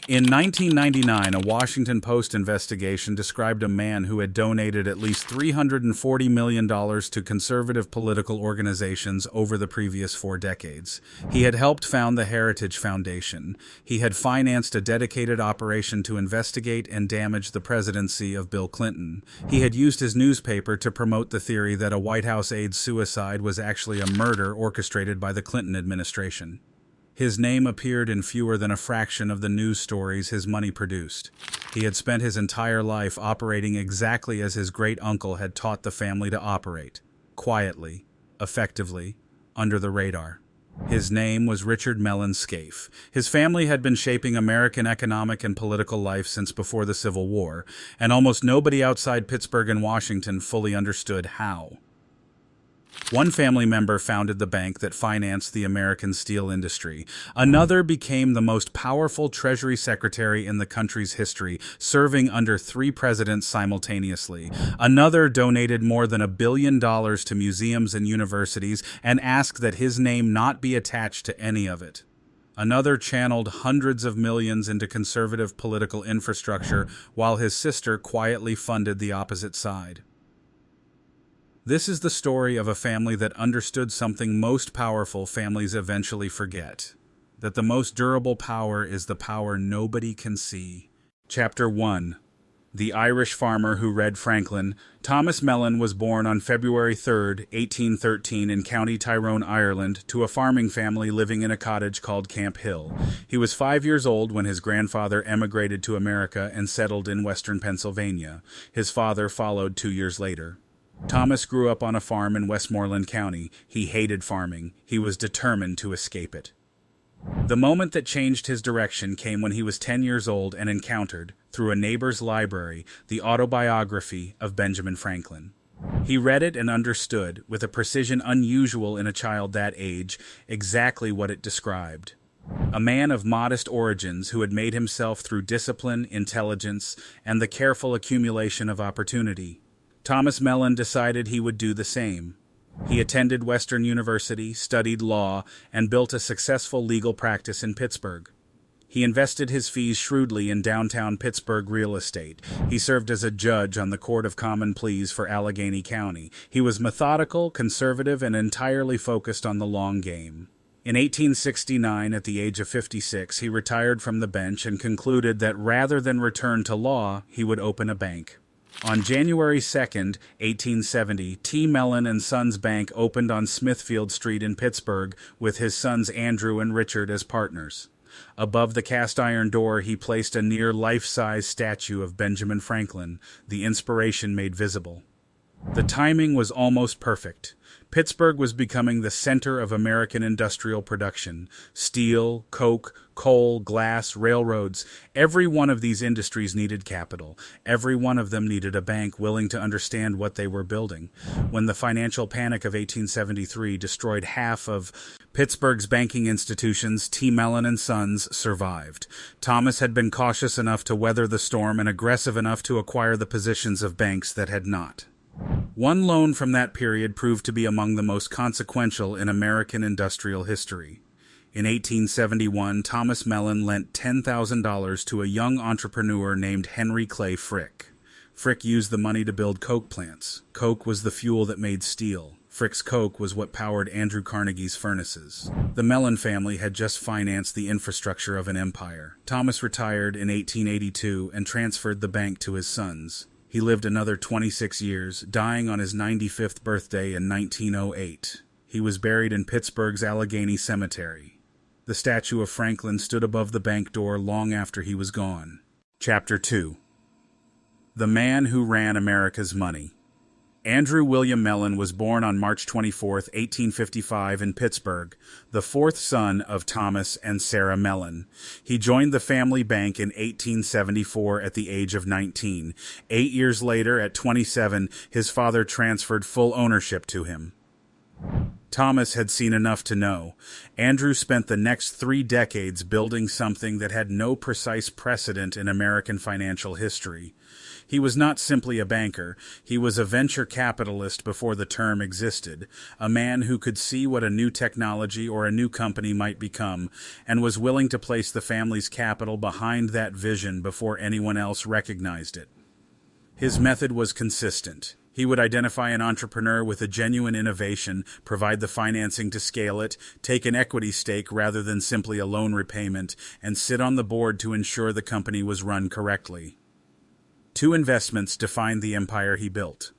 In 1999, a Washington Post investigation described a man who had donated at least $340 million to conservative political organizations over the previous 4 decades. He had helped found the Heritage Foundation. He had financed a dedicated operation to investigate and damage the presidency of Bill Clinton. He had used his newspaper to promote the theory that a White House aide's suicide was actually a murder orchestrated by the Clinton administration. His name appeared in fewer than a fraction of the news stories his money produced. He had spent his entire life operating exactly as his great-uncle had taught the family to operate, quietly, effectively, under the radar. His name was Richard Mellon Scaife. His family had been shaping American economic and political life since before the Civil War, and almost nobody outside Pittsburgh and Washington fully understood how. One family member founded the bank that financed the American steel industry. Another became the most powerful Treasury Secretary in the country's history, serving under 3 presidents simultaneously. Another donated more than $1 billion to museums and universities and asked that his name not be attached to any of it. Another channeled hundreds of millions into conservative political infrastructure, while his sister quietly funded the opposite side. This is the story of a family that understood something most powerful families eventually forget: that the most durable power is the power nobody can see. Chapter 1. The Irish Farmer Who Read Franklin. Thomas Mellon was born on February 3, 1813 in County Tyrone, Ireland, to a farming family living in a cottage called Camp Hill. He was 5 years old when his grandfather emigrated to America and settled in western Pennsylvania. His father followed 2 years later. Thomas grew up on a farm in Westmoreland County. He hated farming. He was determined to escape it. The moment that changed his direction came when he was 10 years old and encountered, through a neighbor's library, the autobiography of Benjamin Franklin. He read it and understood, with a precision unusual in a child that age, exactly what it described. A man of modest origins who had made himself through discipline, intelligence, and the careful accumulation of opportunity. Thomas Mellon decided he would do the same. He attended Western University, studied law, and built a successful legal practice in Pittsburgh. He invested his fees shrewdly in downtown Pittsburgh real estate. He served as a judge on the Court of Common Pleas for Allegheny County. He was methodical, conservative, and entirely focused on the long game. In 1869, at the age of 56, he retired from the bench and concluded that rather than return to law, he would open a bank. On January 2, 1870, T. Mellon and Sons Bank opened on Smithfield Street in Pittsburgh with his sons Andrew and Richard as partners. Above the cast-iron door, he placed a near-life-size statue of Benjamin Franklin, the inspiration made visible. The timing was almost perfect. Pittsburgh was becoming the center of American industrial production. Steel, coke, coal, glass, railroads. Every one of these industries needed capital. Every one of them needed a bank willing to understand what they were building. When the financial panic of 1873 destroyed half of Pittsburgh's banking institutions, T. Mellon and Sons survived. Thomas had been cautious enough to weather the storm and aggressive enough to acquire the positions of banks that had not. One loan from that period proved to be among the most consequential in American industrial history. In 1871, Thomas Mellon lent $10,000 to a young entrepreneur named Henry Clay Frick. Frick used the money to build coke plants. Coke was the fuel that made steel. Frick's coke was what powered Andrew Carnegie's furnaces. The Mellon family had just financed the infrastructure of an empire. Thomas retired in 1882 and transferred the bank to his sons. He lived another 26 years, dying on his 95th birthday in 1908. He was buried in Pittsburgh's Allegheny Cemetery. The statue of Franklin stood above the bank door long after he was gone. Chapter 2. The Man Who Ran America's Money. Andrew William Mellon was born on March 24, 1855 in Pittsburgh, the 4th son of Thomas and Sarah Mellon. He joined the family bank in 1874 at the age of 19. 8 years later, at 27, his father transferred full ownership to him. Thomas had seen enough to know. Andrew spent the next 3 decades building something that had no precise precedent in American financial history. He was not simply a banker, he was a venture capitalist before the term existed, a man who could see what a new technology or a new company might become, and was willing to place the family's capital behind that vision before anyone else recognized it. His method was consistent. He would identify an entrepreneur with a genuine innovation, provide the financing to scale it, take an equity stake rather than simply a loan repayment, and sit on the board to ensure the company was run correctly. 2 investments defined the empire he built.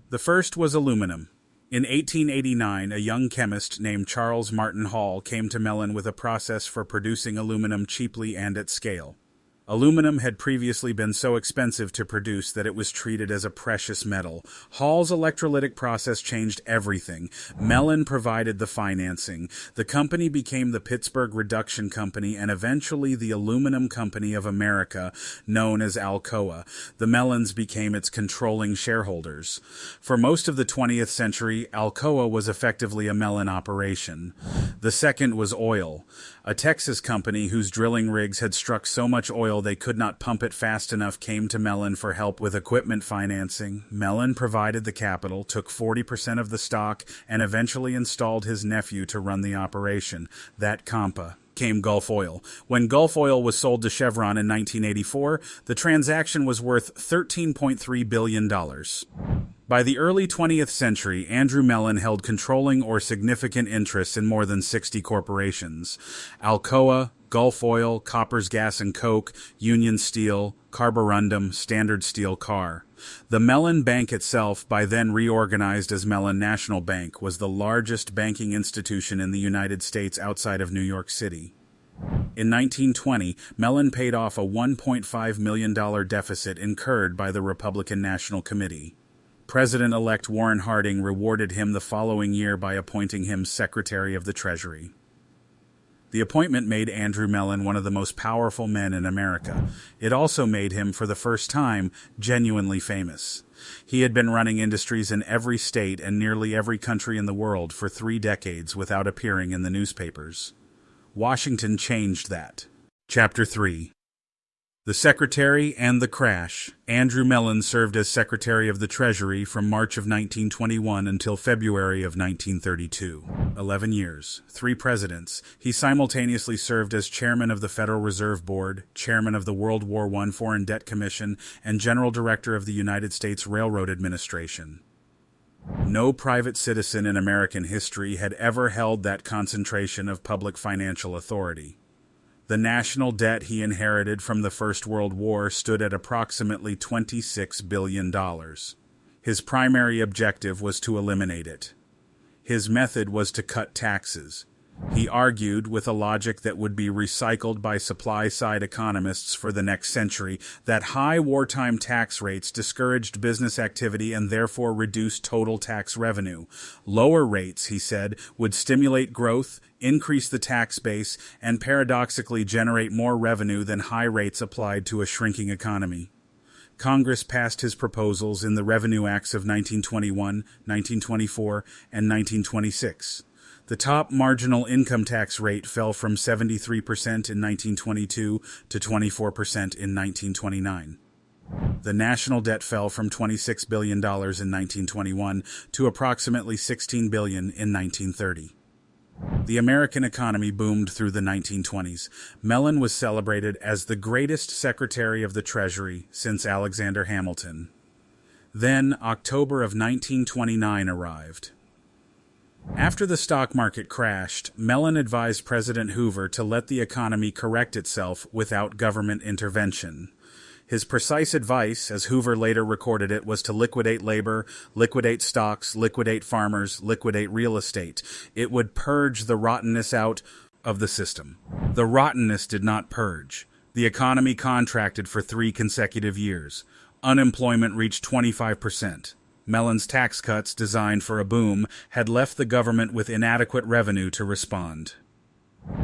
The first was aluminum. In 1889, a young chemist named Charles Martin Hall came to Mellon with a process for producing aluminum cheaply and at scale. Aluminum had previously been so expensive to produce that it was treated as a precious metal. Hall's electrolytic process changed everything. Mellon provided the financing. The company became the Pittsburgh Reduction Company and eventually the Aluminum Company of America, known as Alcoa. The Mellons became its controlling shareholders. For most of the 20th century, Alcoa was effectively a Mellon operation. The second was oil. A Texas company whose drilling rigs had struck so much oil they could not pump it fast enough came to Mellon for help with equipment financing. Mellon provided the capital, took 40% of the stock, and eventually installed his nephew to run the operation. That compa came Gulf Oil. When Gulf Oil was sold to Chevron in 1984, the transaction was worth $13.3 billion. By the early 20th century, Andrew Mellon held controlling or significant interests in more than 60 corporations. Alcoa, Gulf Oil, Koppers Gas and Coke, Union Steel, Carborundum, Standard Steel Car. The Mellon Bank itself, by then reorganized as Mellon National Bank, was the largest banking institution in the United States outside of New York City. In 1920, Mellon paid off a $1.5 million deficit incurred by the Republican National Committee. President-elect Warren Harding rewarded him the following year by appointing him Secretary of the Treasury. The appointment made Andrew Mellon one of the most powerful men in America. It also made him, for the first time, genuinely famous. He had been running industries in every state and nearly every country in the world for 3 decades without appearing in the newspapers. Washington changed that. Chapter 3. The Secretary and the Crash. Andrew Mellon served as Secretary of the Treasury from March of 1921 until February of 1932. 11 years, 3 presidents. He simultaneously served as Chairman of the Federal Reserve Board, Chairman of the World War I Foreign Debt Commission, and General Director of the United States Railroad Administration. No private citizen in American history had ever held that concentration of public financial authority. The national debt he inherited from the First World War stood at approximately $26 billion. His primary objective was to eliminate it. His method was to cut taxes. He argued, with a logic that would be recycled by supply-side economists for the next century, that high wartime tax rates discouraged business activity and therefore reduced total tax revenue. Lower rates, he said, would stimulate growth, increase the tax base, and paradoxically generate more revenue than high rates applied to a shrinking economy. Congress passed his proposals in the Revenue Acts of 1921, 1924, and 1926. The top marginal income tax rate fell from 73% in 1922 to 24% in 1929. The national debt fell from $26 billion in 1921 to approximately $16 billion in 1930. The American economy boomed through the 1920s. Mellon was celebrated as the greatest Secretary of the Treasury since Alexander Hamilton. Then, October of 1929 arrived. After the stock market crashed, Mellon advised President Hoover to let the economy correct itself without government intervention. His precise advice, as Hoover later recorded it, was to liquidate labor, liquidate stocks, liquidate farmers, liquidate real estate. It would purge the rottenness out of the system. The rottenness did not purge. The economy contracted for 3 consecutive years. Unemployment reached 25%. Mellon's tax cuts, designed for a boom, had left the government with inadequate revenue to respond.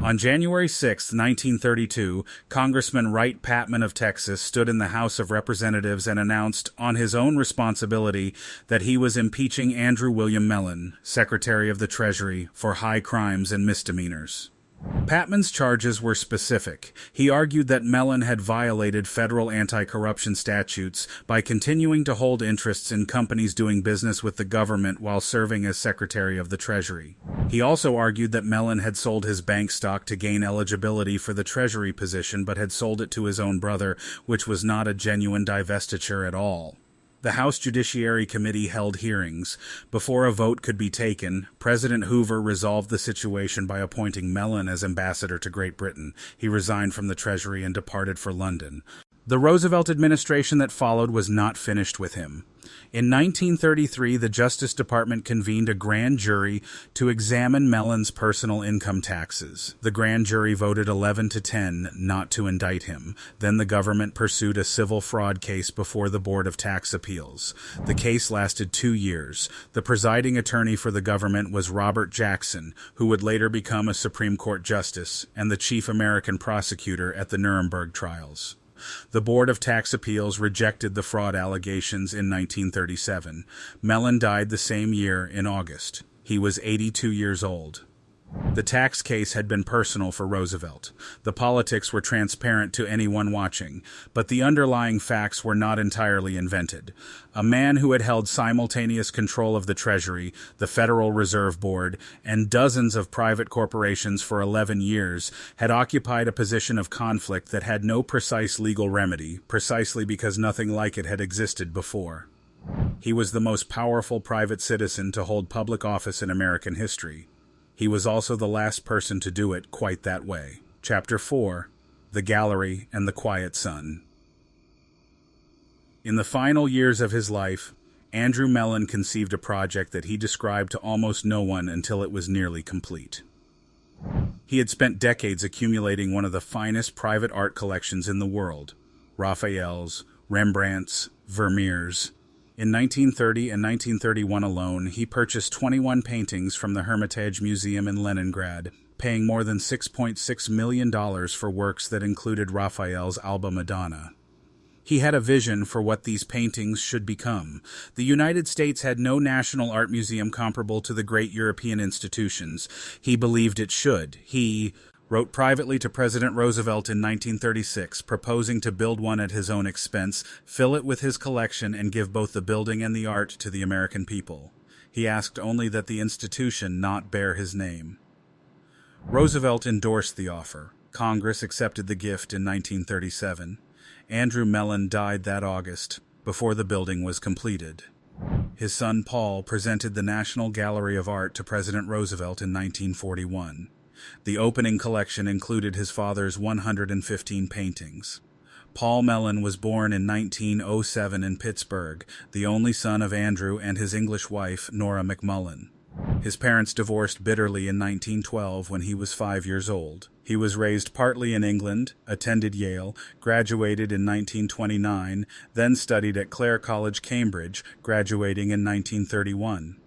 On January 6, 1932, Congressman Wright Patman of Texas stood in the House of Representatives and announced, on his own responsibility, that he was impeaching Andrew William Mellon, Secretary of the Treasury, for high crimes and misdemeanors. Patman's charges were specific. He argued that Mellon had violated federal anti-corruption statutes by continuing to hold interests in companies doing business with the government while serving as Secretary of the Treasury. He also argued that Mellon had sold his bank stock to gain eligibility for the Treasury position but had sold it to his own brother, which was not a genuine divestiture at all. The House Judiciary Committee held hearings. Before a vote could be taken, President Hoover resolved the situation by appointing Mellon as ambassador to Great Britain. He resigned from the Treasury and departed for London. The Roosevelt administration that followed was not finished with him. In 1933, the Justice Department convened a grand jury to examine Mellon's personal income taxes. The grand jury voted 11-10 not to indict him. Then the government pursued a civil fraud case before the Board of Tax Appeals. The case lasted 2 years. The presiding attorney for the government was Robert Jackson, who would later become a Supreme Court justice and the chief American prosecutor at the Nuremberg trials. The Board of Tax Appeals rejected the fraud allegations in 1937. Mellon died the same year in August. He was 82 years old. The tax case had been personal for Roosevelt. The politics were transparent to anyone watching, but the underlying facts were not entirely invented. A man who had held simultaneous control of the Treasury, the Federal Reserve Board, and dozens of private corporations for 11 years had occupied a position of conflict that had no precise legal remedy, precisely because nothing like it had existed before. He was the most powerful private citizen to hold public office in American history. He was also the last person to do it quite that way. Chapter 4: The Gallery and the Quiet Son. In the final years of his life, Andrew Mellon conceived a project that he described to almost no one until it was nearly complete. He had spent decades accumulating one of the finest private art collections in the world: Raphael's, Rembrandt's, Vermeer's. In 1930 and 1931 alone, he purchased 21 paintings from the Hermitage Museum in Leningrad, paying more than $6.6 million for works that included Raphael's Alba Madonna. He had a vision for what these paintings should become. The United States had no national art museum comparable to the great European institutions. He believed it should. He wrote privately to President Roosevelt in 1936, proposing to build one at his own expense, fill it with his collection, and give both the building and the art to the American people. He asked only that the institution not bear his name. Roosevelt endorsed the offer. Congress accepted the gift in 1937. Andrew Mellon died that August, before the building was completed. His son Paul presented the National Gallery of Art to President Roosevelt in 1941. The opening collection included his father's 115 paintings. Paul Mellon was born in 1907 in Pittsburgh, the only son of Andrew and his English wife, Nora McMullen. His parents divorced bitterly in 1912 when he was 5 years old. He was raised partly in England, attended Yale, graduated in 1929, then studied at Clare College, Cambridge, graduating in 1931.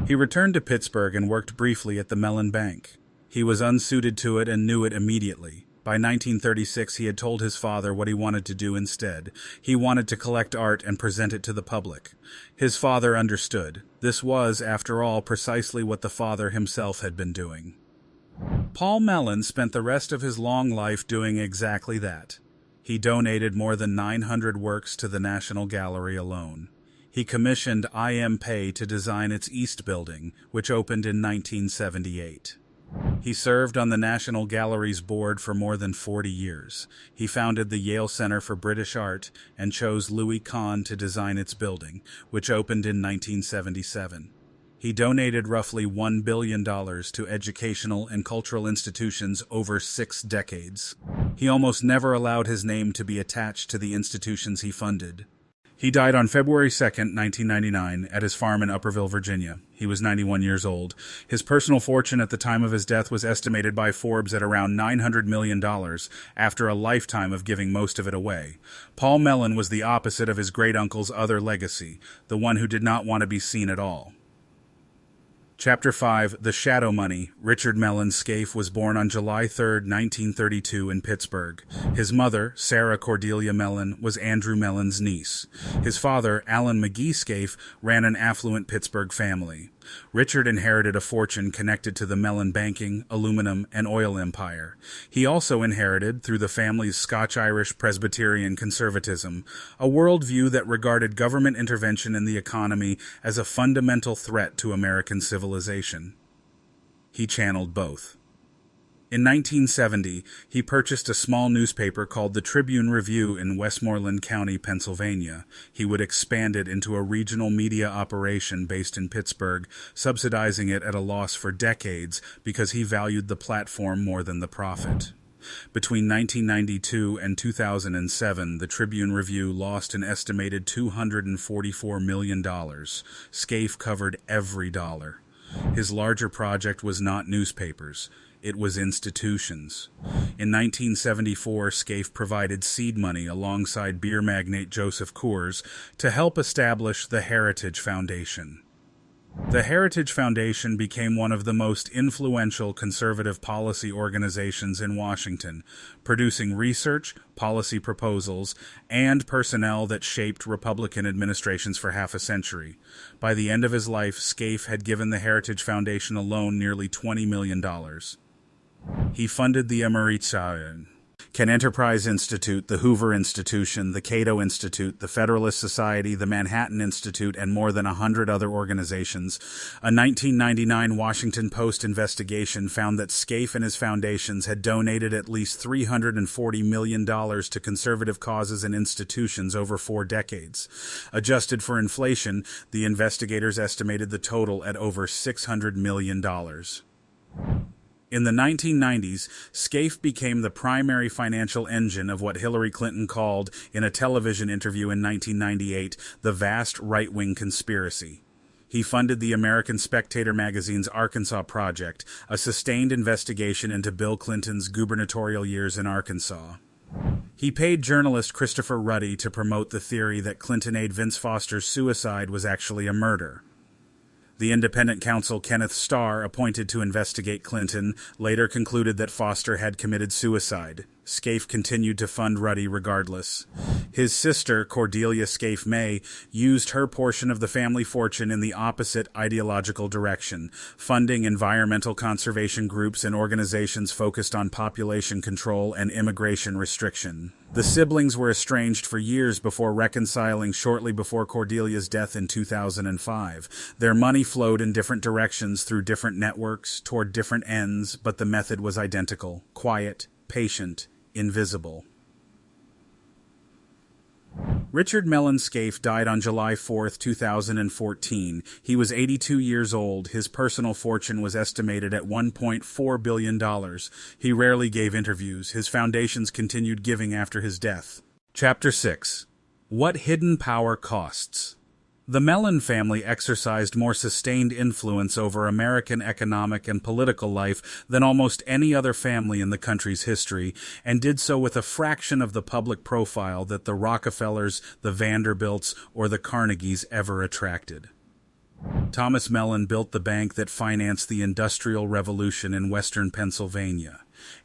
He returned to Pittsburgh and worked briefly at the Mellon Bank. He was unsuited to it and knew it immediately. By 1936, he had told his father what he wanted to do instead. He wanted to collect art and present it to the public. His father understood. This was, after all, precisely what the father himself had been doing. Paul Mellon spent the rest of his long life doing exactly that. He donated more than 900 works to the National Gallery alone. He commissioned I.M. Pei to design its East Building, which opened in 1978. He served on the National Gallery's board for more than 40 years. He founded the Yale Center for British Art and chose Louis Kahn to design its building, which opened in 1977. He donated roughly $1 billion to educational and cultural institutions over 6 decades. He almost never allowed his name to be attached to the institutions he funded. He died on February 2, 1999, at his farm in Upperville, Virginia. He was 91 years old. His personal fortune at the time of his death was estimated by Forbes at around $900 million, after a lifetime of giving most of it away. Paul Mellon was the opposite of his great-uncle's other legacy, the one who did not want to be seen at all. Chapter 5, The Shadow Money. Richard Mellon Scaife was born on July 3, 1932 in Pittsburgh. His mother, Sarah Cordelia Mellon, was Andrew Mellon's niece. His father, Allen McGee Scaife, ran an affluent Pittsburgh family. Richard inherited a fortune connected to the Mellon banking, aluminum, and oil empire. He also inherited, through the family's Scotch-Irish Presbyterian conservatism, a worldview that regarded government intervention in the economy as a fundamental threat to American civilization. He channeled both. In 1970, he purchased a small newspaper called the Tribune-Review in Westmoreland County, Pennsylvania. He would expand it into a regional media operation based in Pittsburgh, subsidizing it at a loss for decades because he valued the platform more than the profit. Between 1992 and 2007, the Tribune-Review lost an estimated $244 million. Scaife covered every dollar. His larger project was not newspapers. It was institutions. In 1974, Scaife provided seed money alongside beer magnate Joseph Coors to help establish the Heritage Foundation. The Heritage Foundation became one of the most influential conservative policy organizations in Washington, producing research, policy proposals, and personnel that shaped Republican administrations for half a century. By the end of his life, Scaife had given the Heritage Foundation alone nearly $20 million. He funded the American Enterprise Institute, the Hoover Institution, the Cato Institute, the Federalist Society, the Manhattan Institute, and more than 100 other organizations. A 1999 Washington Post investigation found that Scaife and his foundations had donated at least $340 million to conservative causes and institutions over 4 decades. Adjusted for inflation, the investigators estimated the total at over $600 million. In the 1990s, Scaife became the primary financial engine of what Hillary Clinton called, in a television interview in 1998, the vast right-wing conspiracy. He funded the American Spectator magazine's Arkansas Project, a sustained investigation into Bill Clinton's gubernatorial years in Arkansas. He paid journalist Christopher Ruddy to promote the theory that Clinton aide Vince Foster's suicide was actually a murder. The independent counsel Kenneth Starr, appointed to investigate Clinton, later concluded that Foster had committed suicide. Scaife continued to fund Ruddy regardless. His sister, Cordelia Scaife May, used her portion of the family fortune in the opposite ideological direction, funding environmental conservation groups and organizations focused on population control and immigration restriction. The siblings were estranged for years before reconciling shortly before Cordelia's death in 2005. Their money flowed in different directions through different networks, toward different ends, but the method was identical: quiet, patient, invisible. Richard Mellon Scaife died on July 4, 2014. He was 82 years old. His personal fortune was estimated at $1.4 billion. He rarely gave interviews. His foundations continued giving after his death. Chapter 6. What Hidden Power Costs. The Mellon family exercised more sustained influence over American economic and political life than almost any other family in the country's history, and did so with a fraction of the public profile that the Rockefellers, the Vanderbilts, or the Carnegies ever attracted. Thomas Mellon built the bank that financed the Industrial Revolution in western Pennsylvania.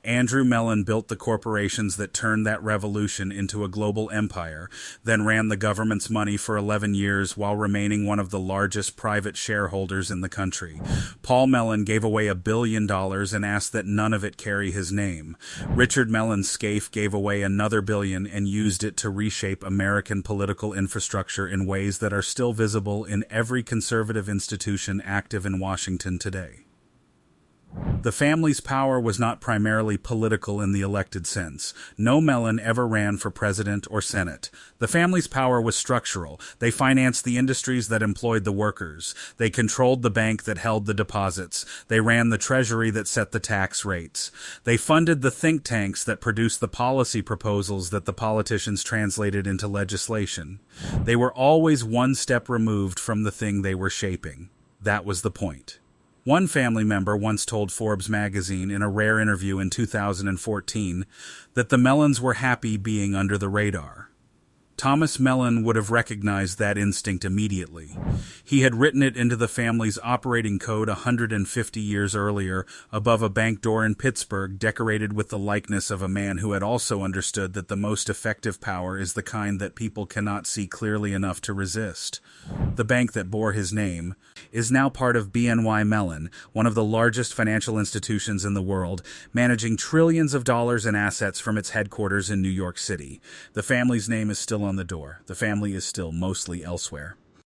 Andrew Mellon built the corporations that turned that revolution into a global empire, then ran the government's money for 11 years while remaining one of the largest private shareholders in the country. Paul Mellon gave away $1 billion and asked that none of it carry his name. Richard Mellon Scaife gave away another $1 billion and used it to reshape American political infrastructure in ways that are still visible in every conservative institution active in Washington today. The family's power was not primarily political in the elected sense. No Mellon ever ran for president or senate. The family's power was structural. They financed the industries that employed the workers. They controlled the bank that held the deposits. They ran the treasury that set the tax rates. They funded the think tanks that produced the policy proposals that the politicians translated into legislation. They were always one step removed from the thing they were shaping. That was the point. One family member once told Forbes magazine in a rare interview in 2014 that the Mellons were happy being under the radar. Thomas Mellon would have recognized that instinct immediately. He had written it into the family's operating code 150 years earlier, above a bank door in Pittsburgh, decorated with the likeness of a man who had also understood that the most effective power is the kind that people cannot see clearly enough to resist. The bank that bore his name is now part of BNY Mellon, one of the largest financial institutions in the world, managing trillions of dollars in assets from its headquarters in New York City. The family's name is still on the door. The family is still mostly elsewhere.